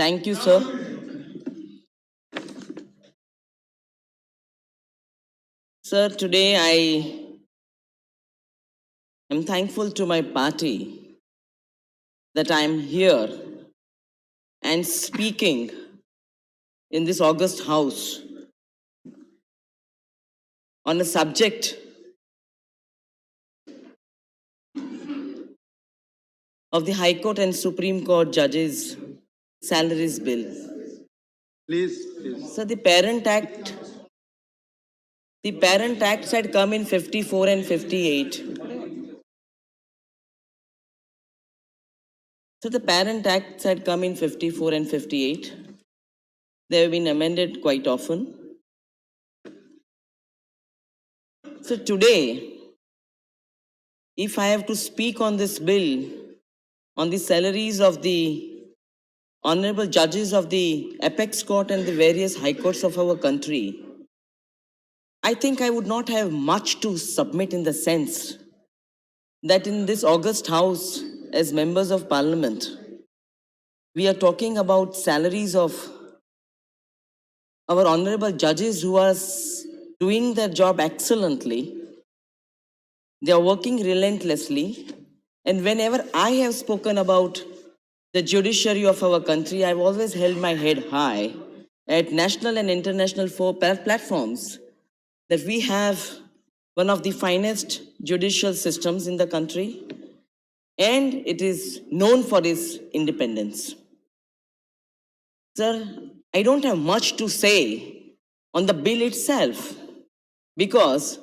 Thank you, sir. Sir, today I am thankful to my party that I am here and speaking in this August House on a subject of the High Court and Supreme Court judges' salaries bill. Please. So the Parent Acts had come in 54 and 58. So the Parent Acts had come in 54 and 58. They have been amended quite often. So today, if I have to speak on this bill, on the salaries of the honorable judges of the apex court and the various high courts of our country, I think I would not have much to submit in the sense that in this August House, as members of Parliament, we are talking about salaries of our honorable judges who are doing their job excellently. They are working relentlessly. And whenever I have spoken about the judiciary of our country, I've always held my head high at national and international platforms that we have one of the finest judicial systems in the country, and it is known for its independence. Sir, I don't have much to say on the bill itself because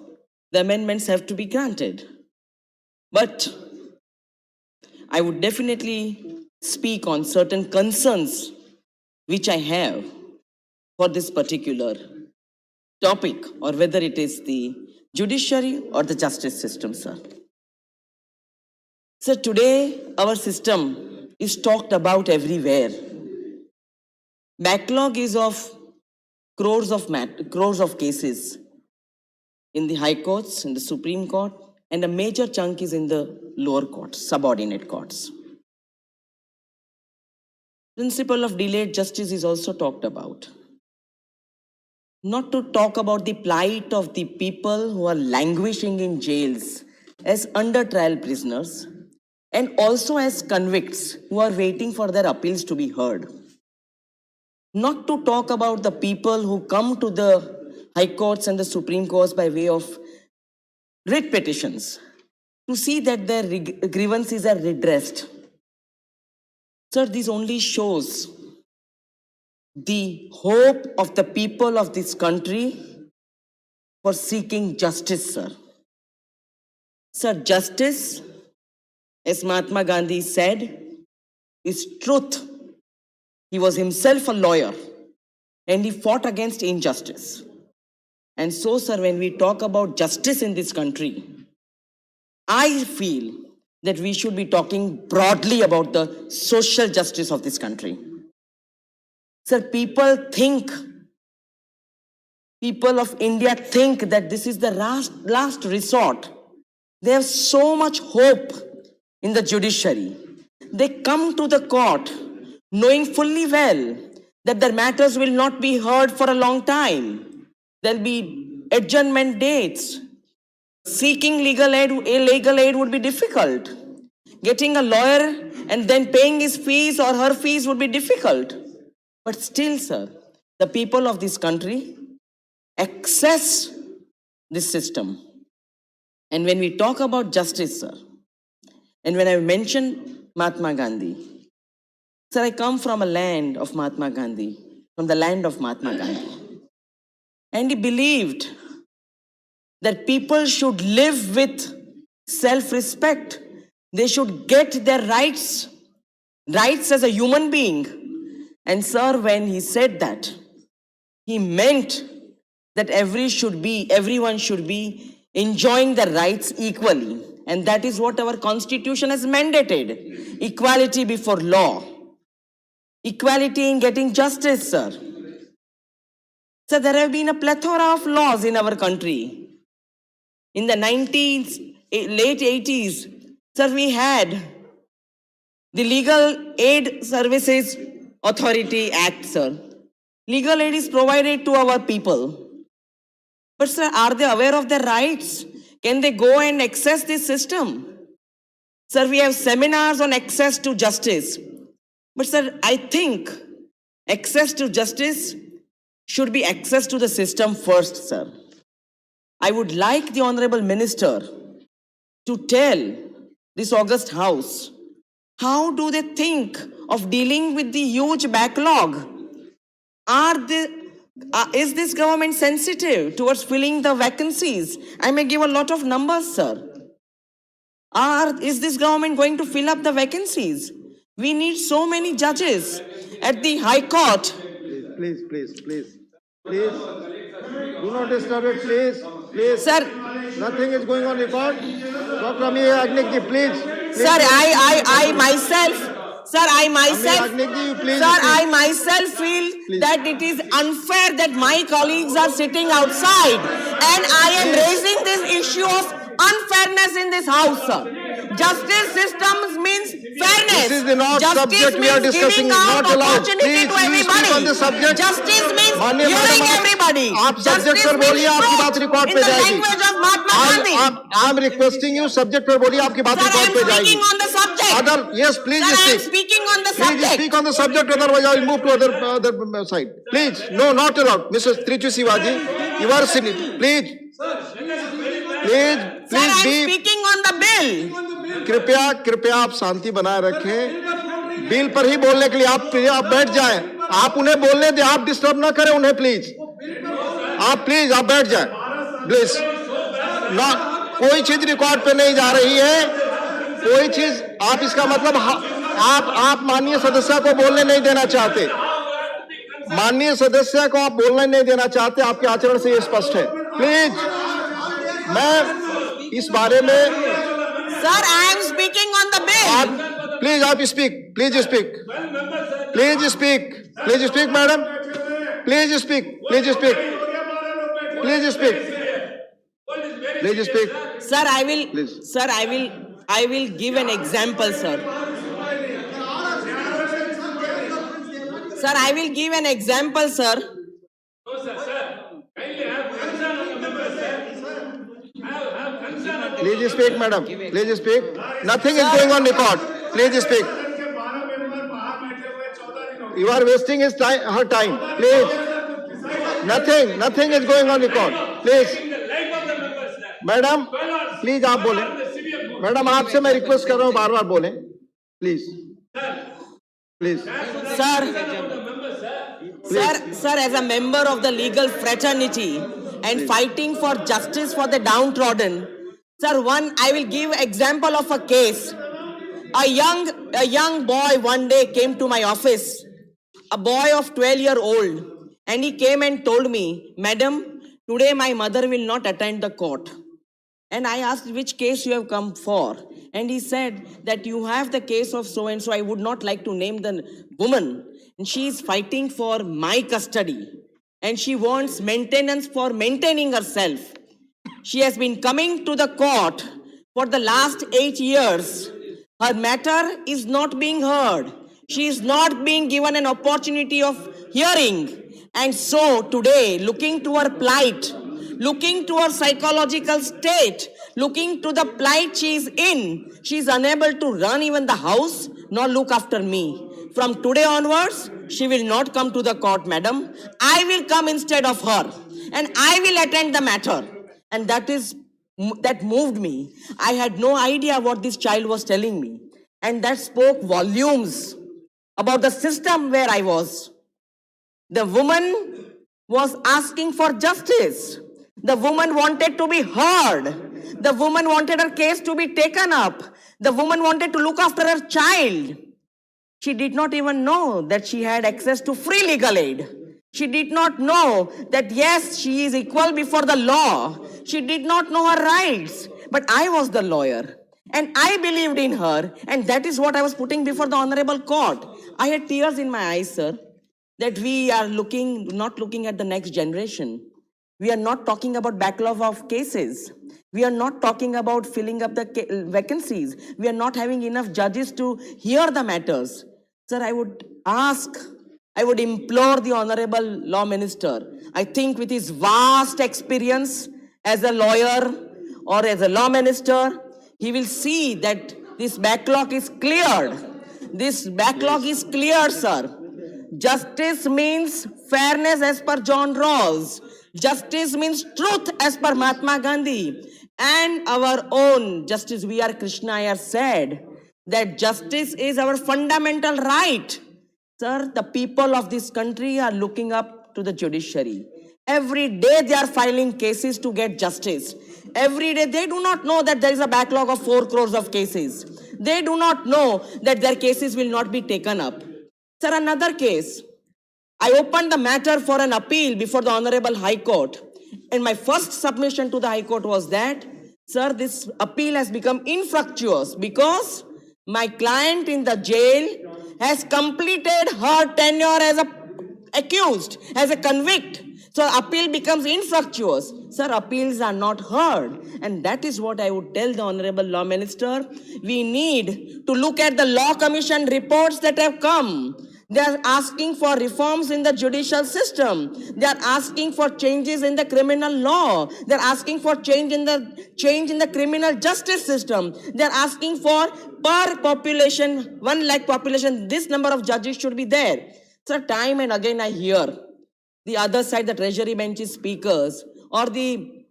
the amendments have to be granted. But I would definitely speak on certain concerns which I have for this particular topic, or whether it is the judiciary or the justice system, sir. So today, our system is talked about everywhere. Backlog is of crores of cases in the high courts, in the Supreme Court, and a major chunk is in the lower courts, subordinate courts. Principle of delayed justice is also talked about. Not to talk about the plight of the people who are languishing in jails as under trial prisoners and also as convicts who are waiting for their appeals to be heard. Not to talk about the people who come to the high courts and the Supreme Courts by way of writ petitions to see that their grievances are redressed. Sir, this only shows the hope of the people of this country for seeking justice, sir. Sir, justice, as Mahatma Gandhi said, is truth. He was himself a lawyer and he fought against injustice. And so, sir, when we talk about justice in this country, I feel that we should be talking broadly about the social justice of this country. Sir, people of India think that this is the last resort. They have so much hope in the judiciary. They come to the court knowing fully well that their matters will not be heard for a long time. There'll be adjournment dates. Seeking legal aid would be difficult. Getting a lawyer and then paying his fees or her fees would be difficult. But still, sir, the people of this country access this system. And when we talk about justice, sir, and when I mentioned Mahatma Gandhi, sir, I come from a land of Mahatma Gandhi, from the land of Mahatma Gandhi. And he believed that people should live with self-respect. They should get their rights as a human being. And sir, when he said that, he meant that everyone should be enjoying their rights equally. And that is what our constitution has mandated. Equality before law. Equality in getting justice, sir. So there have been a plethora of laws in our country. In the late 80s, sir, we had the legal aid services Authority Act, sir. Legal aid is provided to our people. But sir, are they aware of their rights? Can they go and access this system? Sir, we have seminars on access to justice. But sir, I think access to justice should be access to the system first, sir. I would like the Honorable Minister to tell this August House, how do they think of dealing with the huge backlog? Is this government sensitive towards filling the vacancies? I may give a lot of numbers, sir. Is this government going to fill up the vacancies? We need so many judges at the High Court. Please. Do not disturb it, please. Sir, Nothing is going on record. Dr. Amir Agnik ji, please. sir, I myself, Agnik ji, you please. sir, I myself feel that it is unfair that my colleagues are sitting outside and I am raising this issue of unfairness in this house, sir. Justice systems means fairness. This is the not Justice subject we are means discussing, giving out not allowed. opportunity Please, to everybody. speak on the subject. Justice means माननीय hearing madam, everybody. आप subject पर बोलिए, आपकी बात record in पे the जाएगी. language of Mahatma Gandhi. I'm requesting you, subject पर बोलिए, आपकी बात Sir, I record am पे जाएगी. speaking on the subject. Yes, please Sir, I am speak. speaking on the Please subject. speak on the subject, otherwise I will move to other side. Please, no, not allowed. Mrs. Trichu Sivaji, you are sitting. Please. Sir, I am be. speaking on the bill. कृपया आप शांति बनाए रखें. Bill पर ही बोलने के लिए आप बैठ जाएं. आप उन्हें बोलने दें, आप डिस्टर्ब ना करें उन्हें प्लीज. आप बैठ जाएं प्लीज. ना कोई चीज रिकॉर्ड पे नहीं जा रही है, कोई चीज. आप इसका मतलब आप माननीय सदस्य को बोलने नहीं देना चाहते. माननीय सदस्य को आप बोलने नहीं देना चाहते. आपके आचरण से ये स्पष्ट है. प्लीज, मैं इस बारे में. Sir, I am speaking on the bill. Please, आप speak. Please speak. Please speak. Please speak, madam. Please speak. Please speak. Please speak. Please speak. Sir, I will. Please. Sir, I will give an example, sir. Sir, I will give an example, sir. Please speak, madam. Please speak. Nothing is going on record. Please speak. You are wasting her time. Please. Nothing is going on record. Please. Madam please आप बोलें. Madam आपसे मैं request कर रहा हूं, बार-बार बोलें please. Sir, as a member of the legal fraternity and fighting for justice for the downtrodden, sir, I will give example of a case. A young boy one day came to my office, a boy of 12-year-old, and he came and told me, "Madam, today my mother will not attend the court." And I asked which case you have come for. And he said that you have the case of so and so. I would not like to name the woman. And she is fighting for my custody. And she wants maintenance for maintaining herself. She has been coming to the court for the last 8 years. Her matter is not being heard. She is not being given an opportunity of hearing. And so today, looking to her plight, looking to her psychological state, looking to the plight she is in, she is unable to run even the house nor look after me. From today onwards, she will not come to the court, madam. I will come instead of her and I will attend the matter. And that moved me. I had no idea what this child was telling me. And that spoke volumes about the system where I was. The woman was asking for justice. The woman wanted to be heard. The woman wanted her case to be taken up. The woman wanted to look after her child. She did not even know that she had access to free legal aid. She did not know that, yes, she is equal before the law. She did not know her rights. But I was the lawyer. And I believed in her. And that is what I was putting before the Honorable Court. I had tears in my eyes, sir, that we are not looking at the next generation. We are not talking about backlog of cases. We are not talking about filling up the vacancies. We are not having enough judges to hear the matters. Sir, I would implore the Honorable Law Minister, I think with his vast experience as a lawyer or as a law minister, he will see that this backlog is cleared. This backlog is cleared, sir. Justice means fairness as per John Rawls. Justice means truth as per Mahatma Gandhi. And our own Justice V.R. Krishna Iyer said that justice is our fundamental right. Sir, the people of this country are looking up to the judiciary. Every day they are filing cases to get justice. Every day they do not know that there is a backlog of 4 crores of cases. They do not know that their cases will not be taken up. Sir, another case. I opened the matter for an appeal before the Honorable High Court. And my first submission to the High Court was that, sir, this appeal has become infructuous because my client in the jail has completed her tenure as an accused, as a convict. So appeal becomes infructuous. Sir, appeals are not heard. And that is what I would tell the Honorable Law Minister. We need to look at the Law Commission reports that have come. They are asking for reforms in the judicial system. They are asking for changes in the criminal law. They are asking for change in the criminal justice system. They are asking for per population, 1 lakh population, this number of judges should be there. So time and again I hear the other side, the treasury benches speakers or the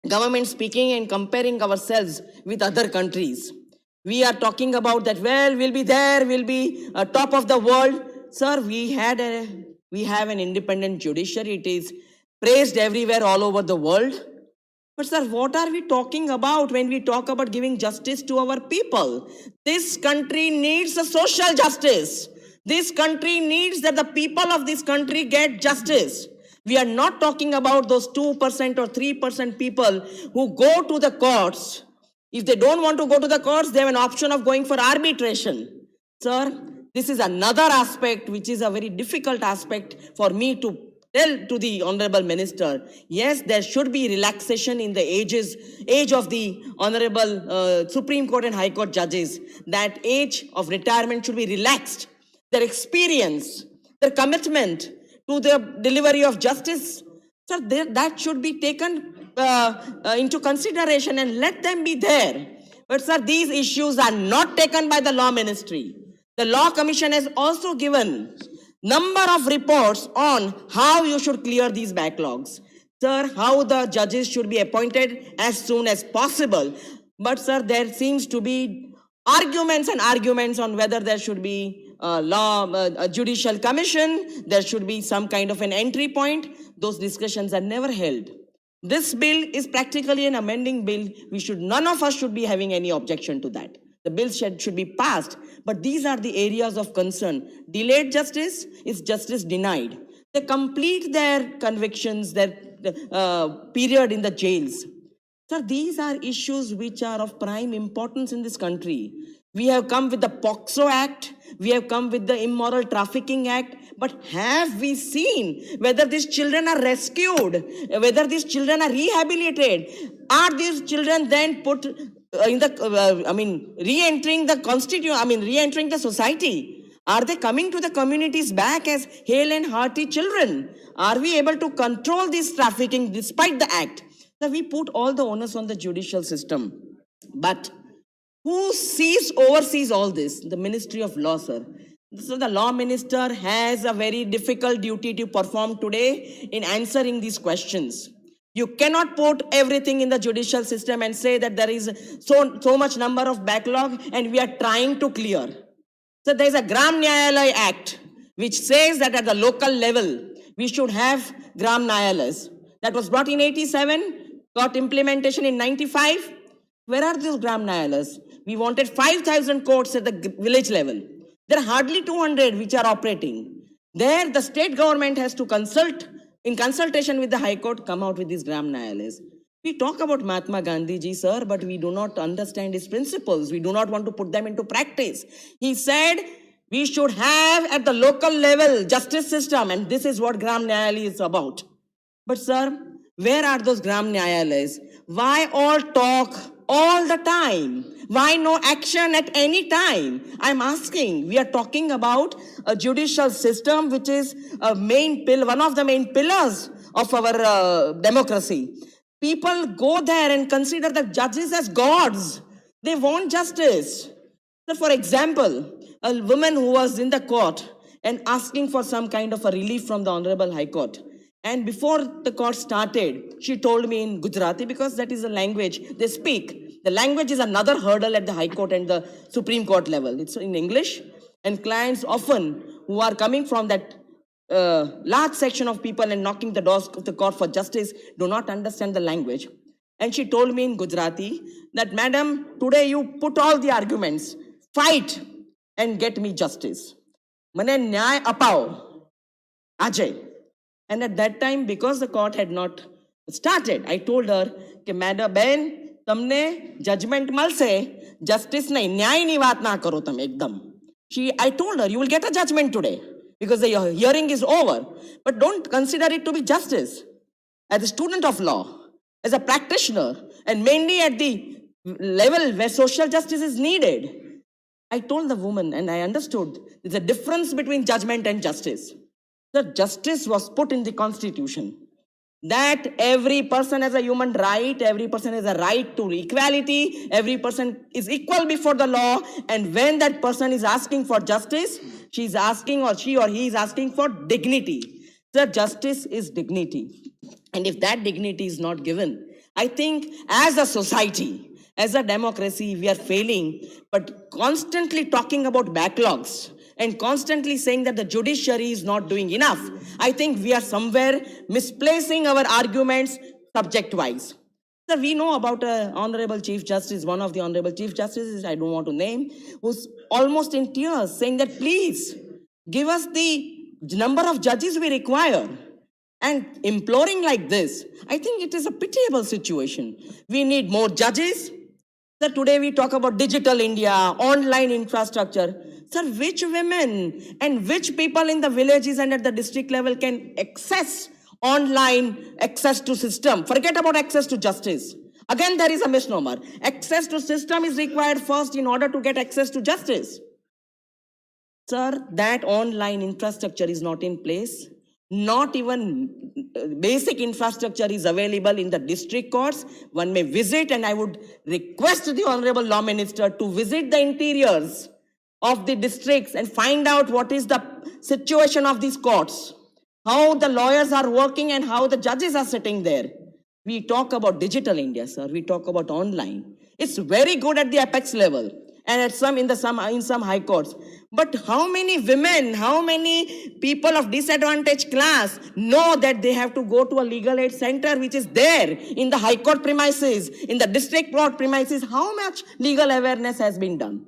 government speaking and comparing ourselves with other countries. We are talking about that, well, we'll be there, we'll be top of the world. Sir, we have an independent judiciary. It is praised everywhere all over the world. But sir, what are we talking about when we talk about giving justice to our people? This country needs a social justice. This country needs that the people of this country get justice. We are not talking about those 2% or 3% people who go to the courts. If they don't want to go to the courts, they have an option of going for arbitration. Sir, this is another aspect which is a very difficult aspect for me to tell to the Honorable Minister. Yes, there should be relaxation in the age of the Honorable Supreme Court and High Court judges. That age of retirement should be relaxed. Their experience, their commitment to the delivery of justice, sir, that should be taken into consideration and let them be there. But sir, these issues are not taken by the Law Ministry. The Law Commission has also given number of reports on how you should clear these backlogs. Sir, how the judges should be appointed as soon as possible. But sir, there seems to be arguments on whether there should be a judicial commission, there should be some kind of an entry point. Those discussions are never held. This bill is practically an amending bill. None of us should be having any objection to that. The bill should be passed, but these are the areas of concern. Delayed justice is justice denied. They complete their convictions, their period in the jails. Sir, these are issues which are of prime importance in this country. We have come with the POXO Act, we have come with the Immoral Trafficking Act, but have we seen whether these children are rescued, whether these children are rehabilitated? Are these children then put in the, re-entering the society? Are they coming to the communities back as hale and hearty children? Are we able to control this trafficking despite the act? So we put all the onus on the judicial system. But who oversees all this? The Ministry of Law, sir. So the Law Minister has a very difficult duty to perform today in answering these questions. You cannot put everything in the judicial system and say that there is so much number of backlog and we are trying to clear. So there is a Gram Nyayalaya Act which says that at the local level we should have Gram Nyayalayas. That was brought in 87, got implementation in 95. Where are those Gram Nyayalayas? We wanted 5,000 courts at the village level. There are hardly 200 which are operating. There the state government has to consult, in consultation with the High Court, come out with these Gram Nyayalayas. We talk about Mahatma Gandhi ji, sir, but we do not understand his principles. We do not want to put them into practice. He said we should have at the local level justice system, and this is what Gram Nyayalaya is about. But sir, where are those Gram Nyayalayas? Why all talk all the time? Why no action at any time? I'm asking. We are talking about a judicial system which is a main one of the main pillars of our democracy. People go there and consider the judges as gods. They want justice. So, for example, a woman who was in the court and asking for some kind of a relief from the Honorable High Court. And before the court started, she told me in Gujarati, because that is the language they speak. The language is another hurdle at the High Court and the Supreme Court level. It's in English, and clients often who are coming from that large section of people and knocking the doors of the court for justice do not understand the language. And she told me in Gujarati that, Madam, today you put all the arguments, fight and get me justice. Mane nyay apao, Ajay. And at that time, because the court had not started, I told her, कि Madam Ben, tamne judgment malse, justice nahi, nyay ni baat na karo tam ekdam. I told her, you will get a judgment today because the hearing is over. But don't consider it to be justice. As a student of law, as a practitioner, and mainly at the level where social justice is needed, I told the woman, and I understood, there's a difference between judgment and justice. The justice was put in the constitution that every person has a human right, every person has a right to equality, every person is equal before the law, and when that person is asking for justice, she's asking, or she or he is asking for dignity. The justice is dignity. And if that dignity is not given, I think as a society, as a democracy, we are failing, but constantly talking about backlogs and constantly saying that the judiciary is not doing enough, I think we are somewhere misplacing our arguments subject-wise. Sir, we know about Honorable Chief Justice, one of the Honorable Chief Justices, I don't want to name, who's almost in tears saying that, please, give us the number of judges we require. And imploring like this, I think it is a pitiable situation. We need more judges. Sir, today we talk about digital India, online infrastructure. Sir, which women and which people in the villages and at the district level can access online access to system? Forget about access to justice. Again, there is a misnomer. Access to system is required first in order to get access to justice. Sir, that online infrastructure is not in place. Not even basic infrastructure is available in the district courts. One may visit, and I would request the Honorable Law Minister to visit the interiors of the districts and find out what is the situation of these courts, how the lawyers are working and how the judges are sitting there. We talk about digital India, sir. We talk about online. It's very good at the apex level and at in some high courts. But how many women, how many people of disadvantaged class know that they have to go to a legal aid center which is there in the high court premises, in the district court premises? How much legal awareness has been done?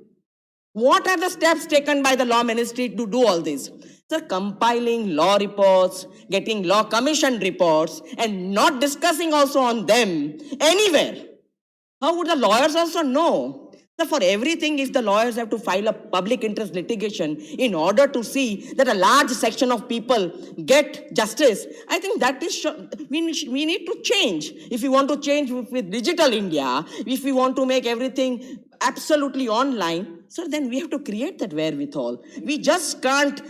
What are the steps taken by the law ministry to do all this? Sir, compiling law reports, getting law commission reports, and not discussing also on them anywhere. How would the lawyers also know? So for everything, if the lawyers have to file a public interest litigation in order to see that a large section of people get justice, I think that is we need to change. If we want to change with digital India, if we want to make everything absolutely online, so then we have to create that wherewithal. We just can't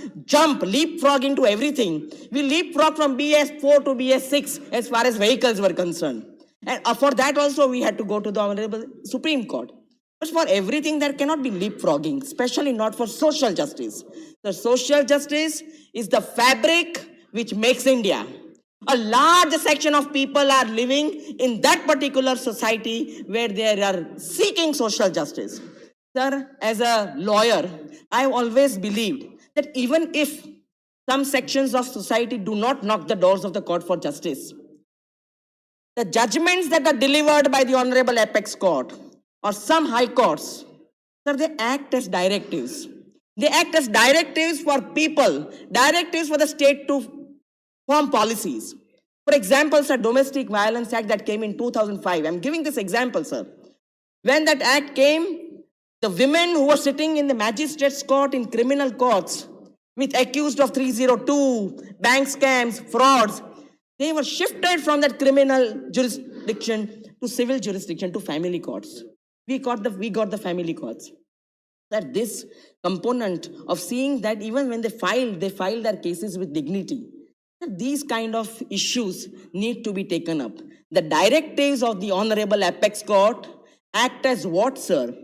leapfrog into everything. We leapfrog from BS4 to BS6 as far as vehicles were concerned. And for that also we had to go to the Honorable Supreme Court. But for everything there cannot be leapfrogging, especially not for social justice. The social justice is the fabric which makes India. A large section of people are living in that particular society where they are seeking social justice. Sir, as a lawyer, I have always believed that even if some sections of society do not knock the doors of the court for justice, the judgments that are delivered by the Honorable Apex Court or some high courts, sir, they act as directives. They act as directives for people, directives for the state to form policies. For example, sir, Domestic Violence Act that came in 2005. I'm giving this example, sir. When that act came, the women who were sitting in the magistrate's court in criminal courts with accused of 302, bank scams, frauds, they were shifted from that criminal jurisdiction to civil jurisdiction, to family courts. we got the family courts. That this component of seeing that even when they file their cases with dignity. That these kind of issues need to be taken up. The directives of the Honorable Apex Court act as what, sir?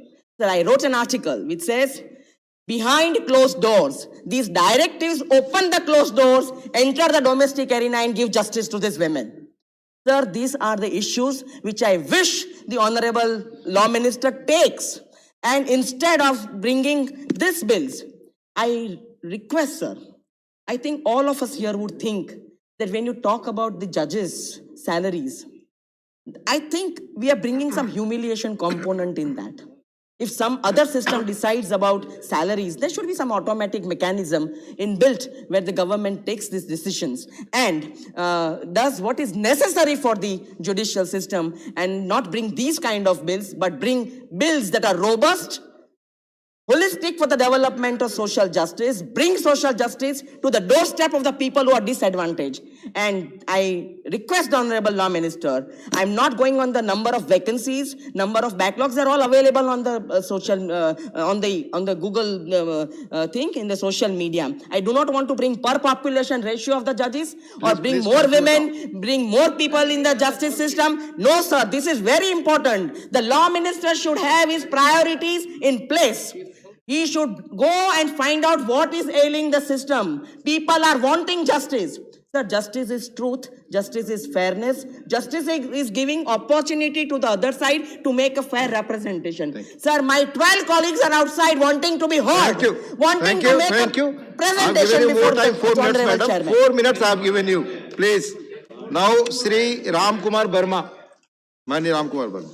Sir, I wrote an article which says, behind closed doors, these directives open the closed doors, enter the domestic arena and give justice to these women. Sir, these are the issues which I wish the Honorable Law Minister takes. And instead of bringing these bills, I request, sir, I think all of us here would think that when you talk about the judges' salaries, I think we are bringing some humiliation component in that. If some other system decides about salaries, there should be some automatic mechanism inbuilt where the government takes these decisions and does what is necessary for the judicial system and not bring these kind of bills, but bring bills that are robust, holistic for the development of social justice, bring social justice to the doorstep of the people who are disadvantaged. And I request the Honorable Law Minister, I'm not going on the number of vacancies, number of backlogs, they're all available on the on the Google thing, in the social media. I do not want to bring per population ratio of the judges or bring more women, bring more people in the justice system. No, sir, this is very important. The Law Minister should have his priorities in place. He should go and find out what is ailing the system. People are wanting justice. Sir, justice is truth, justice is fairness, justice is giving opportunity to the other side to make a fair representation. Sir, my 12 colleagues are outside wanting to be heard. Thank you. Wanting Thank you. to make Thank a you. presentation I've given you before more time, 4 the minutes, Honorable madam. Chairman. 4 minutes I've given you. Please. Now, Sri Ram Kumar Verma. Mani Ram Kumar Verma.